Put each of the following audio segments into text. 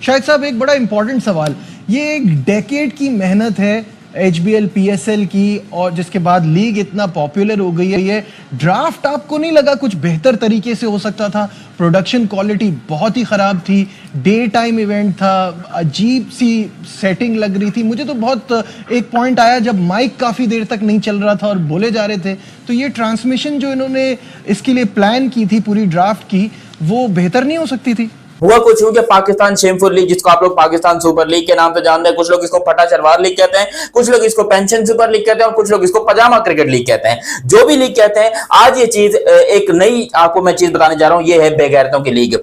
शाहिद साहब, एक बड़ा इंपॉर्टेंट सवाल, ये एक डेकेड की मेहनत है एचबीएल पीएसएल की, और जिसके बाद लीग इतना पॉपुलर हो गई है। ये ड्राफ्ट आपको नहीं लगा कुछ बेहतर तरीके से हो सकता था? प्रोडक्शन क्वालिटी बहुत ही खराब थी, डे टाइम इवेंट था, अजीब सी सेटिंग लग रही थी मुझे तो। बहुत एक पॉइंट आया जब माइक काफी देर तक नहीं चल रहा था और बोले जा रहे थे, तो ये ट्रांसमिशन जो इन्होंने इसके लिए प्लान की थी पूरी ड्राफ्ट की, वो बेहतर नहीं हो सकती थी? हुआ कुछ यूं कि पाकिस्तान शेमफुल लीग, जिसको आप लोग पाकिस्तान सुपर लीग के नाम से जानते हैं, कुछ लोग इसको फटा शलवार लीग कहते हैं, कुछ लोग इसको पेंशन सुपर लीग कहते हैं, और कुछ लोग इसको पजामा क्रिकेट लीग कहते हैं। जो भी लीग कहते हैं, आज ये चीज एक नई आपको मैं चीज बताने जा रहा हूं, ये है बेगैरतों की लीग।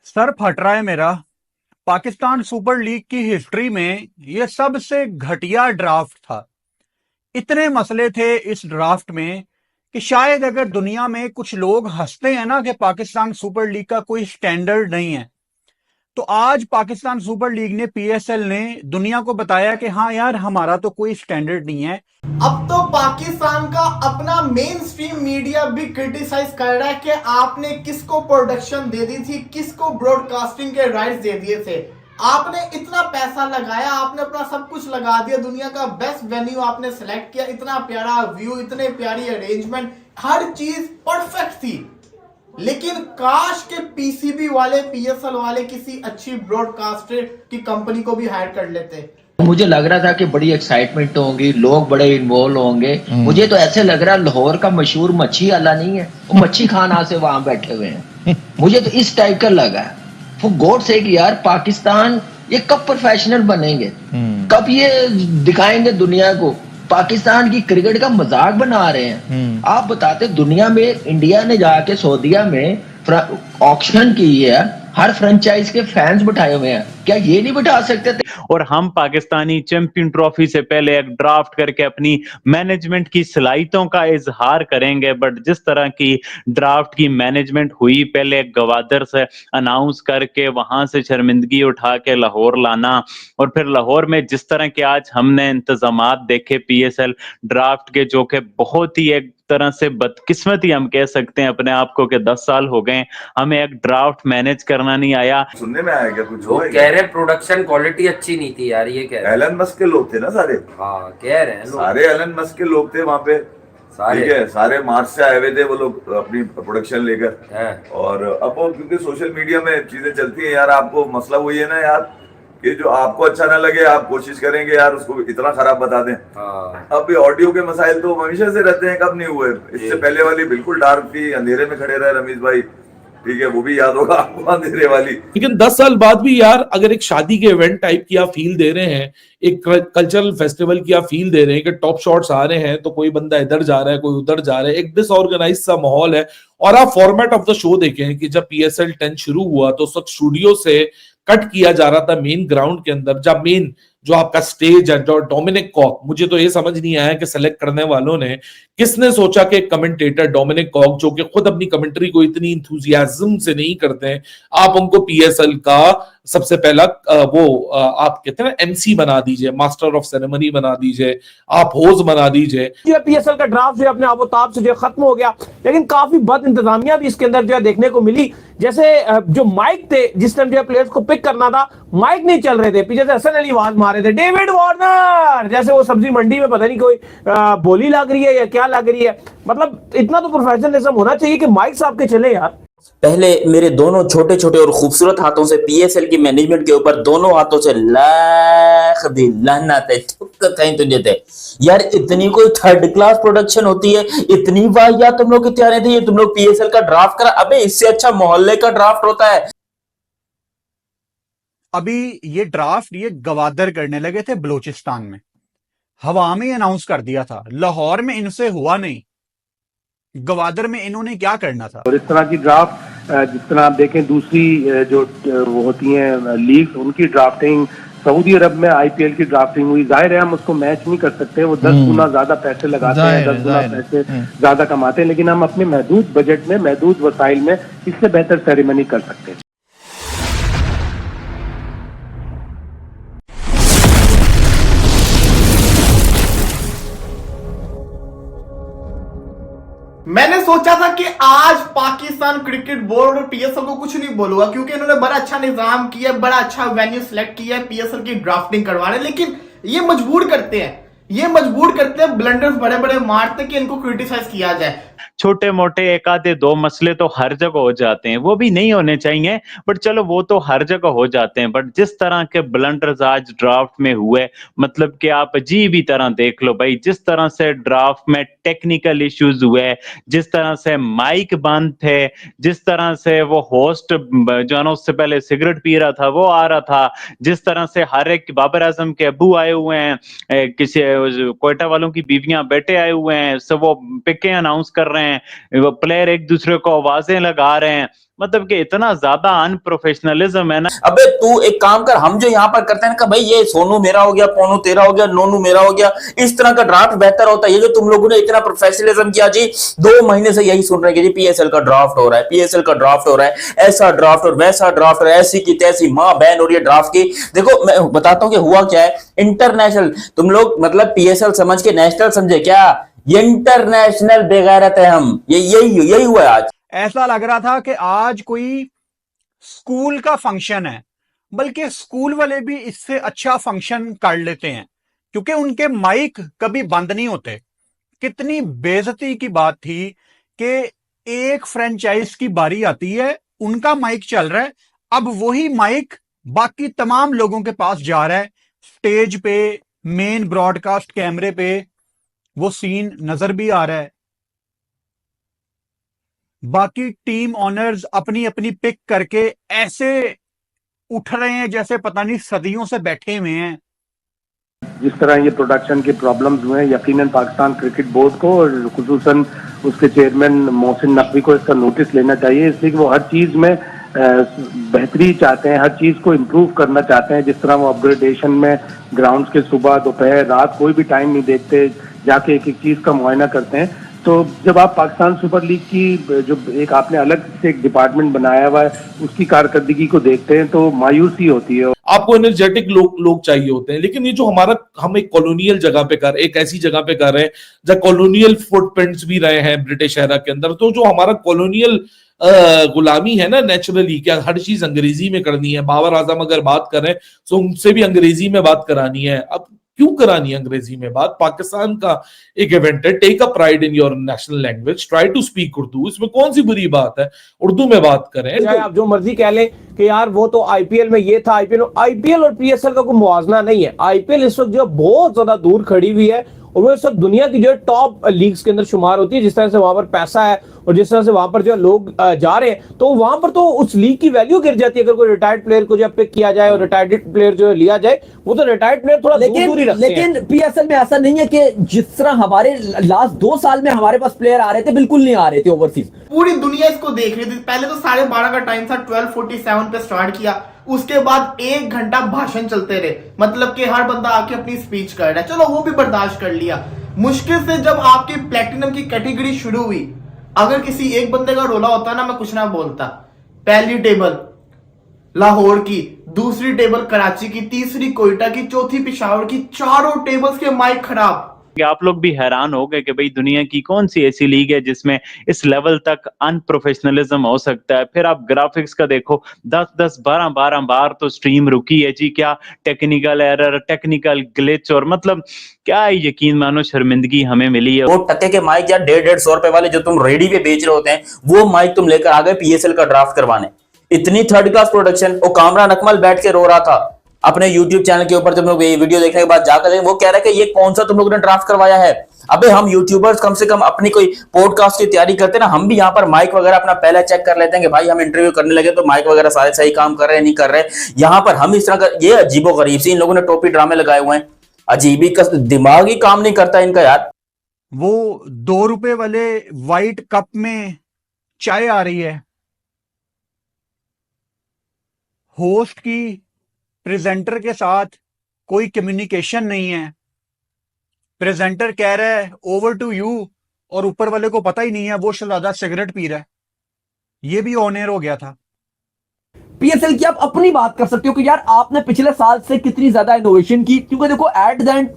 सर फट रहा है मेरा। पाकिस्तान सुपर लीग की हिस्ट्री में यह सबसे घटिया ड्राफ्ट था। इतने मसले थे इस ड्राफ्ट में कि शायद अगर दुनिया में कुछ लोग हंसते हैं ना कि पाकिस्तान सुपर लीग का कोई स्टैंडर्ड नहीं है, तो आज पाकिस्तान सुपर लीग ने, पीएसएल ने दुनिया को बताया कि हाँ यार, हमारा तो कोई स्टैंडर्ड नहीं है। अब तो पाकिस्तान का अपना मेन स्ट्रीम मीडिया भी क्रिटिसाइज कर रहा है कि आपने किसको प्रोडक्शन दे दी थी, किसको ब्रॉडकास्टिंग के राइट्स दे दिए थे। आपने इतना पैसा लगाया, आपने अपना सब कुछ लगा दिया, दुनिया का बेस्ट वेन्यू आपने सेलेक्ट किया, इतना प्यारा व्यू, इतने प्यारी अरेंजमेंट, हर चीज परफेक्ट थी। लेकिन काश के पीसीबी वाले, पीएसएल वाले किसी अच्छी ब्रॉडकास्टर की कंपनी को भी हायर कर लेते। मुझे लग रहा था कि बड़ी एक्साइटमेंट होगी, लोग बड़े इन्वॉल्व होंगे। मुझे तो ऐसे लग रहा है लाहौर का मशहूर मच्छी वाला नहीं है, वो मच्छी खाना से वहां बैठे हुए हैं। मुझे तो इस टाइप का लगा। फॉर गॉड सेक यार, पाकिस्तान ये कब प्रोफेशनल बनेंगे? कब ये दिखाएंगे दुनिया को? पाकिस्तान की क्रिकेट का मजाक बना रहे हैं। आप बताते, दुनिया में इंडिया ने जाके सऊदीया में ऑक्शन की है, हर फ्रेंचाइज के फैंस बिठाए हुए हैं, क्या ये नहीं बिठा सकते थे? और हम पाकिस्तानी चैंपियन ट्रॉफी से पहले एक ड्राफ्ट करके अपनी मैनेजमेंट की सलाहियतों का इजहार करेंगे। बट जिस तरह की ड्राफ्ट की मैनेजमेंट हुई, पहले एक गवादर से अनाउंस करके वहां से शर्मिंदगी उठा के लाहौर लाना, और फिर लाहौर में जिस तरह के आज हमने इंतजामात देखे पीएसएल ड्राफ्ट के, जो कि बहुत ही एक तरह से बदकिस्मती हम कह सकते हैं अपने आप को, कि 10 साल हो गए हमें एक ड्राफ्ट मैनेज करना नहीं आया। सुनने में आया क्या कुछ? वो कह रहे प्रोडक्शन क्वालिटी अच्छी नहीं थी यार, ये कह रहे। एलन मस्क के लोग थे ना सारे? हाँ कह रहे हैं लोग, सारे एलन मस्क के लोग थे वहाँ पे, ठीक है, सारे मार्स से आए हुए थे वो लोग अपनी प्रोडक्शन लेकर। और अब वो क्योंकि सोशल मीडिया में चीजें चलती हैं यार, आपको मसला वही है ना यार, कि जो आपको अच्छा ना लगे आप कोशिश करेंगे यार उसको इतना खराब बता दें। अब ऑडियो के मसाइल तो हमेशा से रहते हैं, कब नहीं हुए? इससे पहले वाली बिल्कुल डार्क थी, अंधेरे में खड़े रहे रमीज भाई, ठीक है, वो भी याद होगा आपको, अंधेरे वाली। लेकिन 10 साल बाद भी यार, अगर एक शादी के इवेंट टाइप की आप फील दे रहे हैं, एक कल्चरल फेस्टिवल की आप फील दे रहे हैं कि टॉप शॉट्स आ रहे हैं, तो कोई बंदा इधर जा रहा है, कोई उधर जा रहा है, एक डिसऑर्गेनाइज सा माहौल है। और आप फॉर्मेट ऑफ द शो देखें कि जब पीएसएल 10 शुरू हुआ तो उस वक्त स्टूडियो से कट किया जा रहा था मेन ग्राउंड के अंदर, जब मेन जो आपका स्टेज है, जो डोमिनिक कॉक, मुझे तो ये समझ नहीं आया कि सेलेक्ट करने वालों ने किसने सोचा कि कमेंटेटर डोमिनिक कॉक, जो कि खुद अपनी कमेंट्री को इतनी इंथुजियाज्म से नहीं करते हैं, आप उनको पीएसएल का सबसे पहला आप कहते हैं ना एमसी बना दीजिए, मास्टर ऑफ सेरेमनी बना दीजिए, आप होस्ट बना दीजिए। पीएसएल का ड्राफ्ट जो अपने आबोताब से जो खत्म हो गया, लेकिन काफी बद इंतजामिया भी इसके अंदर जो है देखने को मिली। जैसे जो माइक थे, जिस टाइम जो प्लेयर्स को पिक करना था, माइक नहीं चल रहे थे, पीछे से हसन अली आवाज मार रहे थे, डेविड वार्नर, जैसे वो सब्जी मंडी में पता नहीं कोई बोली लग रही है या क्या लग रही है। मतलब इतना तो प्रोफेशनलिज्म होना चाहिए कि माइक साहब के चले यार। पहले मेरे दोनों छोटे छोटे और खूबसूरत हाथों से पीएसएल की मैनेजमेंट के ऊपर दोनों हाथों से लाख दी लानत है, कहीं तुझे थे यार। इतनी कोई थर्ड क्लास प्रोडक्शन होती है, इतनी वाहियात तुम लोग की तैयारी थी, ये तुम लोग पीएसएल का ड्राफ्ट करा। अबे इससे अच्छा मोहल्ले का ड्राफ्ट होता है। अभी ये ड्राफ्ट ये गवादर करने लगे थे बलूचिस्तान में, हवा में अनाउंस कर दिया था, लाहौर में इनसे हुआ नहीं, गवादर में इन्होंने क्या करना था। और इस तरह की ड्राफ्ट जिस तरह आप देखें दूसरी जो वो होती हैं लीग, उनकी ड्राफ्टिंग, सऊदी अरब में आईपीएल की ड्राफ्टिंग हुई, जाहिर है हम उसको मैच नहीं कर सकते, वो 10 गुना ज्यादा पैसे लगाते हैं, 10 गुना पैसे ज्यादा कमाते हैं, लेकिन हम अपने महदूद बजट में, महदूद वसाइल में इससे बेहतर सेरेमनी कर सकते हैं। मैंने सोचा सोचा था कि आज पाकिस्तान क्रिकेट बोर्ड और पीएसएल को कुछ नहीं बोलूंगा, क्योंकि इन्होंने बड़ा अच्छा निजाम किया, बड़ा अच्छा वेन्यू सिलेक्ट किया है पीएसएल की ड्राफ्टिंग करवाने, लेकिन ये मजबूर करते हैं ब्लंडर्स बड़े बड़े मारते कि इनको क्रिटिसाइज किया जाए। छोटे मोटे एक आधे दो मसले तो हर जगह हो जाते हैं, वो भी नहीं होने चाहिए, बट चलो वो तो हर जगह हो जाते हैं। बट जिस तरह के ब्लंडर्स आज ड्राफ्ट में हुए, मतलब कि आप अजीब ही तरह देख लो भाई, जिस तरह से ड्राफ्ट में टेक्निकल इश्यूज हुए, जिस तरह से माइक बंद थे, जिस तरह से वो होस्ट जो है ना उससे पहले सिगरेट पी रहा था वो आ रहा था, जिस तरह से हर एक बाबर आजम के अबू आए हुए हैं, किसी कोयटा वालों की बीवियां बेटे आए हुए हैं, सब वो पिकें अनाउंस कर रहे हैं, वो प्लेयर एक दूसरे को आवाजें लगा रहे हैं, मतलब कि इतना ज्यादा अनप्रोफेशनलिज्म है ना। अबे तू एक काम कर, हम जो यहाँ पर करते हैं ना भाई ये सोनू मेरा हो गया, पोनू तेरा हो गया, नोनू मेरा हो गया, इस तरह का ड्राफ्ट बेहतर होता है। ये जो तुम लोगों ने इतना प्रोफेशनलिज्म किया जी, 2 महीने से यही सुन रहे हैं कि जी पीएसएल का ड्राफ्ट हो रहा है, पीएसएल का ड्राफ्ट हो रहा है, ऐसा ड्राफ्ट और वैसा ड्राफ्ट, और ऐसी की तैसी मां बहन हो रही है ड्राफ्ट की। देखो मैं बताता हूं कि हुआ क्या है, इंटरनेशनल तुम लोग मतलब पीएसएल समझ के नेशनल समझे क्या, ये इंटरनेशनल बेगैरत है हम, यही हुआ है आज। ऐसा लग रहा था कि आज कोई स्कूल का फंक्शन है, बल्कि स्कूल वाले भी इससे अच्छा फंक्शन कर लेते हैं, क्योंकि उनके माइक कभी बंद नहीं होते। कितनी बेइज्जती की बात थी कि एक फ्रेंचाइज की बारी आती है, उनका माइक चल रहा है, अब वही माइक बाकी तमाम लोगों के पास जा रहा है, स्टेज पे मेन ब्रॉडकास्ट कैमरे पे वो सीन नजर भी आ रहा है। बाकी टीम ऑनर्स अपनी अपनी पिक करके ऐसे उठ रहे हैं जैसे पता नहीं सदियों से बैठे हुए हैं। जिस तरह ये प्रोडक्शन के प्रॉब्लम्स हुए हैं, यकीनन पाकिस्तान क्रिकेट बोर्ड को और खुसूसन उसके चेयरमैन मोहसिन नकवी को इसका नोटिस लेना चाहिए, इसलिए कि वो हर चीज में बेहतरी चाहते हैं, हर चीज को इम्प्रूव करना चाहते हैं। जिस तरह वो अपग्रेडेशन में ग्राउंड्स के सुबह दोपहर रात कोई भी टाइम नहीं देखते, जाके एक एक चीज का मुआयना करते हैं। तो जब आप पाकिस्तान सुपर लीग की जो एक आपने अलग से एक डिपार्टमेंट बनाया हुआ है उसकी कारकर्दगी को देखते हैं तो मायूसी होती है। आपको एनर्जेटिक लोग चाहिए होते हैं, लेकिन ये जो हम एक कॉलोनियल जगह पे एक ऐसी जगह पे कर रहे हैं जहाँ कॉलोनियल फुटप्रिंट्स भी रहे हैं ब्रिटिश एरा के अंदर, तो जो हमारा कॉलोनियल गुलामी है ना, नेचुरली क्या हर चीज अंग्रेजी में करनी है। बाबर आजम अगर बात करें तो उनसे भी अंग्रेजी में बात करानी है। अब क्यों करानी है अंग्रेजी में बात? पाकिस्तान का एक इवेंट है, take a pride in your national language, try to speak Urdu, इसमें कौन सी बुरी बात है? उर्दू में बात करें। चाहे आप जो मर्जी कह लें कि यार वो तो आईपीएल में ये था, आईपीएल और पीएसएल का कोई मुआवजा नहीं है। आईपीएल इस वक्त जो बहुत ज्यादा दूर खड़ी हुई है और वो सब दुनिया की जो टॉप लीग्स के अंदर शुमार होती है। जिस तरह से वहां पर पैसा है और जिस तरह से वहां पर जो लोग जा रहे हैं, तो वहां पर तो उस लीग की वैल्यू गिर जाती है। अगर कोई रिटायर्ड प्लेयर को जब पिक किया जाए और रिटायर्ड प्लेयर जो लिया जाए, वो तो रिटायर्ड प्लेयर थोड़ा दूर ही रखते हैं। लेकिन पीएसएल में ऐसा नहीं है कि जिस तरह हमारे लास्ट 2 साल में हमारे पास प्लेयर आ रहे थे, बिल्कुल नहीं आ रहे थे ओवरसीज। पूरी दुनिया इसको देख रही थी। पहले तो 12:30 का टाइम था, 12:47 पे स्टार्ट किया, उसके बाद 1 घंटा भाषण चलते रहे, मतलब कि हर बंदा आके अपनी स्पीच कर रहा है। चलो वो भी बर्दाश्त कर लिया। मुश्किल से जब आपकी प्लेटिनम की कैटेगरी शुरू हुई, अगर किसी एक बंदे का रोला होता ना, मैं कुछ ना बोलता। पहली टेबल लाहौर की, दूसरी टेबल कराची की, तीसरी कोयटा की, चौथी पेशावर की, चारों टेबल्स के माइक खराब। आप लोग भी हैरान हो गए कि भाई दुनिया की कौन सी ऐसी लीग है जिसमें इस लेवल तक अनप्रोफेशनलिज्म हो सकता है। फिर आप ग्राफिक्स का देखो, 10-10 12-12 बार तो स्ट्रीम रुकी है जी। क्या टेक्निकल एरर, टेक्निकल ग्लिच, और मतलब क्या यकीन मानो शर्मिंदगी हमें मिली है। वो टके के माइक या 150-150 रुपए वाले जो तुम रेडी पे बेच रहे होते हैं, वो माइक तुम लेकर आ गए पीएसएल का ड्राफ्ट करवाने। इतनी थर्ड क्लास प्रोडक्शन। वो कामरान अकमल बैठ के रो रहा था अपने YouTube चैनल के ऊपर, जब लोग ये वीडियो देखने के बाद जाकर वो कह रहा है कि ये कौन सा तुम लोगों ने ड्राफ्ट करवाया है। अबे हम यूट्यूबर्स कम से कम अपनी कोई पॉडकास्ट की तैयारी करते हैं ना, हम भी यहाँ पर माइक वगैरह अपना पहले चेक कर लेते हैं कि भाई हम इंटरव्यू करने लगे तो माइक वगैरह सारे सही काम कर रहे हैं नहीं कर रहे। यहाँ पर हम इस तरह का ये अजीबो गरीब सी इन लोगों ने टोपी ड्रामे लगाए हुए हैं, अजीबी का दिमाग ही काम नहीं करता इनका यार। वो 2 रुपए वाले वाइट कप में चाय आ रही है, होस्ट की प्रेजेंटर के साथ कोई कम्युनिकेशन नहीं है, प्रेजेंटर कह रहा है ओवर टू यू और ऊपर वाले को पता ही नहीं है वो शहजादा सिगरेट पी रहा है। ये भी ऑन एयर हो गया था। पीएसएल की आप अपनी बात कर सकते हो कि यार आपने पिछले साल से कितनी ज्यादा इनोवेशन की, क्योंकि देखो at the end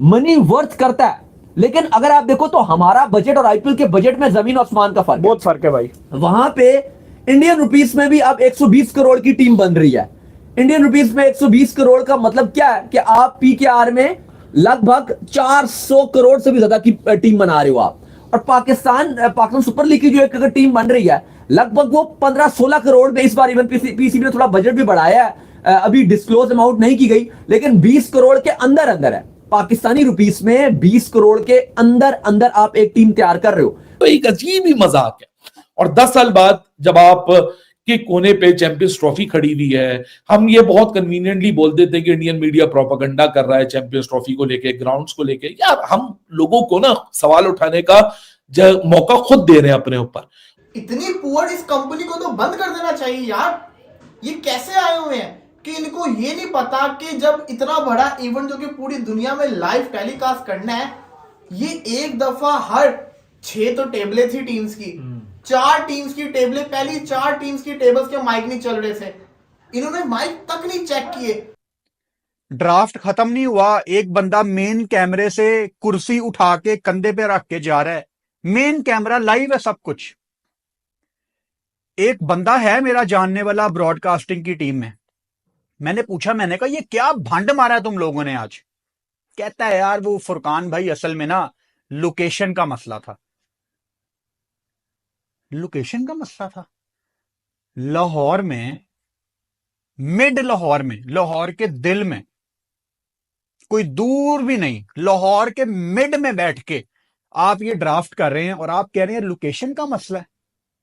money worth करता है। लेकिन अगर आप देखो तो हमारा बजट और आईपीएल के बजट में जमीन आसमान का फर्क है। बहुत फर्क है भाई। वहां पे इंडियन रुपीस में भी अब 120 करोड़ की टीम बन रही है। इंडियन रुपीस में 120 करोड़ का मतलब क्या है कि आप पीकेआर में लगभग 400 करोड़ से भी ज्यादा की टीम बना रहे हो आप। और पाकिस्तान सुपर लीग की जो एक अगर टीम बन रही है लगभग वो 15-16 करोड़ में, इस बार इवन पीसीबी ने थोड़ा बजट भी बढ़ाया है, अभी डिस्क्लोज अमाउंट नहीं की गई, लेकिन 20 करोड़ के अंदर अंदर है। पाकिस्तानी रुपीस में 20 करोड़ के अंदर अंदर आप एक टीम तैयार कर रहे हो, तो एक अजीब ही मजाक है। और 10 साल बाद जब आप के कोने पे चैंपियंस ट्रॉफी खड़ी हुई है, हम ये बहुत कन्वीनियंटली बोल देते हैं कि इंडियन मीडिया प्रोपेगेंडा कर रहा है चैंपियंस ट्रॉफी को लेके, ग्राउंड्स को लेके। यार हम लोगों को ना सवाल उठाने का मौका खुद दे रहे हैं अपने ऊपर। इतनी पुअर इस कंपनी को तो बंद कर देना चाहिए यार। ये कैसे आए हुए हैं कि इनको ये नहीं पता कि जब इतना बड़ा इवेंट जो कि पूरी दुनिया में लाइव टेलीकास्ट करना है, ये एक दफा हर 6 तो टेबलें थी टीम्स की, 4 टीम्स की टेबलें, पहली 4 टीम्स की टेबल्स के माइक नहीं चल रहे थे, इन्होंने माइक तक नहीं चेक किए। ड्राफ्ट खत्म नहीं हुआ, एक बंदा मेन कैमरे से कुर्सी उठा के कंधे पे रख के जा रहा है, मेन कैमरा लाइव है, सब कुछ। एक बंदा है मेरा जानने वाला ब्रॉडकास्टिंग की टीम में, मैंने पूछा, मैंने कहा ये क्या भंड मारा है तुम लोगों ने आज? कहता है यार वो फुरकान भाई असल में ना लोकेशन का मसला था। लोकेशन का मसला था? लाहौर में, मिड लाहौर में, लाहौर के दिल में, कोई दूर भी नहीं, लाहौर के मिड में बैठ के आप ये ड्राफ्ट कर रहे हैं और आप कह रहे हैं लोकेशन का मसला है।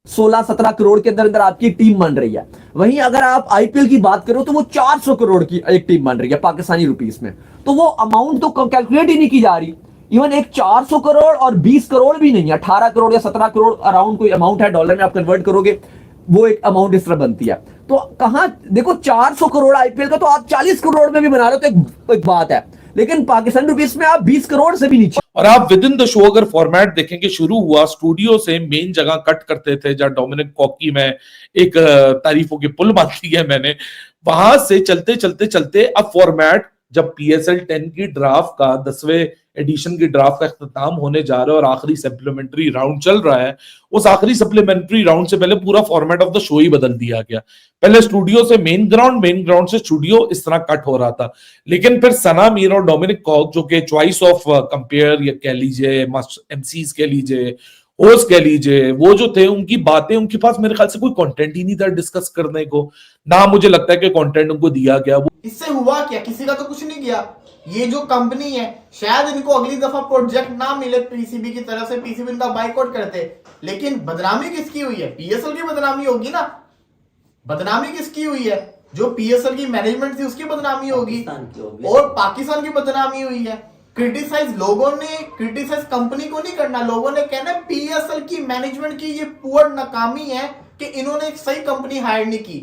16-17 करोड़ के अंदर अंदर आपकी टीम बन रही है। वहीं अगर आप आईपीएल की बात करो तो वो 400 करोड़ की एक टीम बन रही है पाकिस्तानी रुपीस में, तो वो अमाउंट तो कैलकुलेट ही नहीं की जा रही। इवन एक 400 करोड़ और 20 करोड़ भी नहीं है, 18 करोड़ या 17 करोड़ अराउंड कोई अमाउंट है, डॉलर में आप कन्वर्ट करोगे वो एक अमाउंट इस तरह बनती है। तो कहां देखो 400 करोड़ आईपीएल का तो आप 40 करोड़ में भी बना रहे हो तो एक बात है, लेकिन पाकिस्तान रुपीस में आप 20 करोड़ से भी नीचे। और आप विद इन द शो अगर फॉर्मेट देखेंगे, शुरू हुआ स्टूडियो से, मेन जगह कट करते थे जहां डोमिनिक कॉकी में एक तारीफों की पुल बांधी है मैंने, वहां से चलते चलते चलते अब फॉर्मेट जब PSL 10 की ड्राफ्ट का 10वें एडिशन की ड्राफ्ट का इख्तिताम होने जा रहा है और आखिरी सप्लीमेंट्री राउंड चल रहा है, उस आखिरी सप्लीमेंट्री राउंड से पहले पूरा फॉर्मेट ऑफ द शो ही बदल दिया गया। पहले स्टूडियो से मेन ग्राउंड से स्टूडियो, इस तरह कट हो रहा था। लेकिन फिर सना मीर और डोमिनिक कॉक जो कि चॉइस ऑफ कंपेयर या कह लीजिए MCs कह लीजिए, होस्ट कह लीजिए, वो जो थे उनकी बातें, उनके पास मेरे ख्याल से कोई कंटेंट ही नहीं था डिस्कस करने को, ना मुझे लगता है कि कंटेंट उनको दिया गया। इससे हुआ क्या? किसी का तो कुछ नहीं गया। ये जो कंपनी है, शायद इनको अगली दफा प्रोजेक्ट ना मिले पीसीबी की तरफ से, पीसीबी इनका बाइकआउट करते, लेकिन बदनामी किसकी हुई है? PSL की बदनामी होगी ना। बदनामी किसकी हुई है? जो PSL की मैनेजमेंट थी उसकी बदनामी होगी और पाकिस्तान की बदनामी हुई है। क्रिटिसाइज लोगों ने, क्रिटिसाइज कंपनी को नहीं करना, लोगों ने कहना PSL की मैनेजमेंट की ये पुअर नाकामी है कि इन्होंने एक सही कंपनी हायर नहीं की।